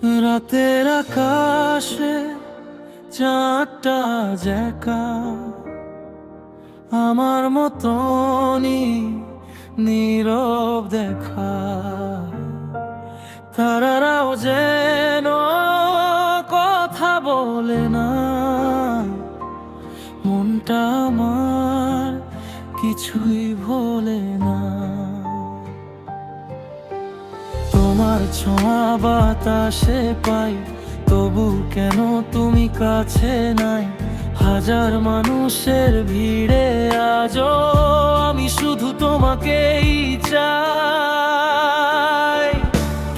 রাতের আকাশে চাঁদটা একা আমার মতনই নীরব দেখা। তারারাও যেন কথা বলে না, মনটা আমার কিছুই ভোলে না। তোমার ছোঁয়া বাতাসে পাই, তবু কেন তুমি কাছে নাই? হাজার মানুষের ভিড়ে আজও আমি শুধু তোমাকেই চাই।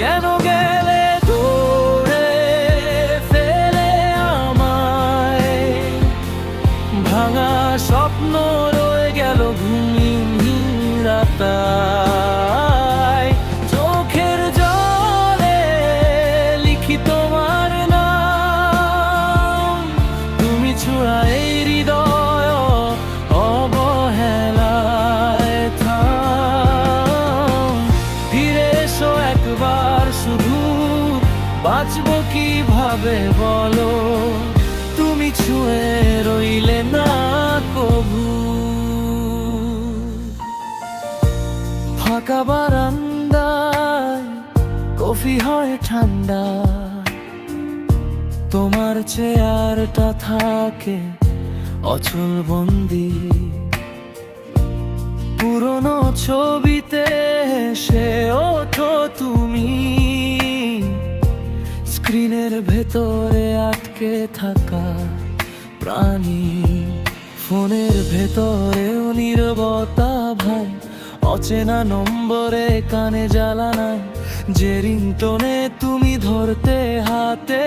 কেন গেলে দূরে ফেলে আমায়? ভাঙা স্বপ্ন রয়ে গেল ঘুমিয়ে রাতায়। চোখের জলে লিখি তোমার নাম, তুমি ছোঁয়া এই হৃদয় অবহেলায় থাম। ফিরে এসো একবার শুধু, বাঁচবো কিভাবে বলো? তুমি ছুঁয়ে রইলে না কভু। ফাঁকা বারান্দায় কফি হয় ঠান্ডা, তোমার চেয়ারটা থাকে অচল বন্দি। পুরনো ছবিতে সে ওঠো তুমি, স্ক্রিনের ভেতরে আটকে থাকা প্রাণী। ফোনের ভেতরেও নীরবতা ভাই, অচেনা নম্বরে কানে জ্বালানায়। যে রিংটোনে তুমি ধরতে হাতে,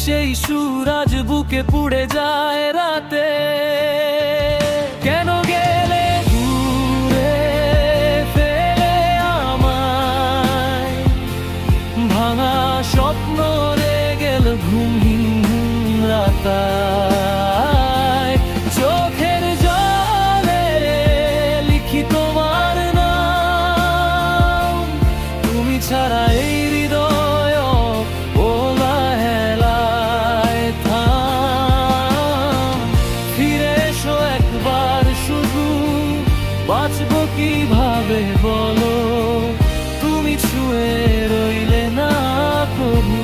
সেই সুর আজ বুকে পুড়ে যায় রাতে। কেন গেলে দূরে ফেলে আমায়? ভাঙা স্বপ্ন রে গেল ঘুমহীন রাতায়। চোখের জলে লিখি তোমার নাম, তুমি ছাড়া এই হৃদয় অবহেলায় থাম। ফিরে এসো একবার শুধু, বাঁচবো কিভাবে বলো? তুমি ছুঁয়ে রইলে না প্রভু।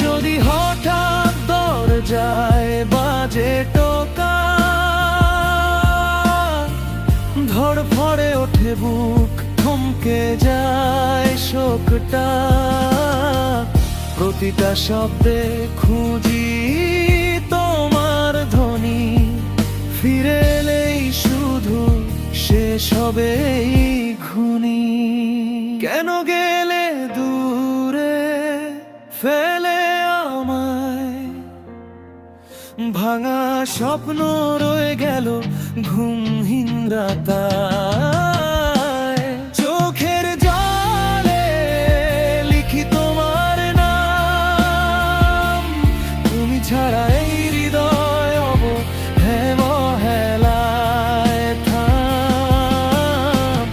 যদি হঠাৎ দরজায় বাজে টোকা, ধড়ফড়ে ওঠে বুক, থমকে যায় শোকটা। প্রতিটা শব্দে খুঁজি তোমার ধ্বনি, ফিরে এলেই শুধু শেষ হবে এই খুনি। কেন গেলে দূরে ফেলে আমায়? ভাঙা স্বপ্ন রয়ে গেল ঘুমহীন রাতায়। চোখের জলে লিখি তোমার নাম, তুমি ছাড়া এই হৃদয় অবহেলায় থাম।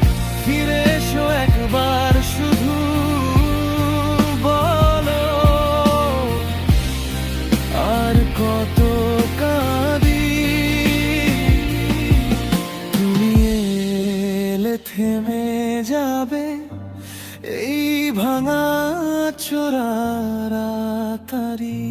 ফিরে এসো একবার শুধু, বলো আর কত কাঁদি? তুমি এলে থেমে যাবে এই ভাঙা চোরা রাতারি।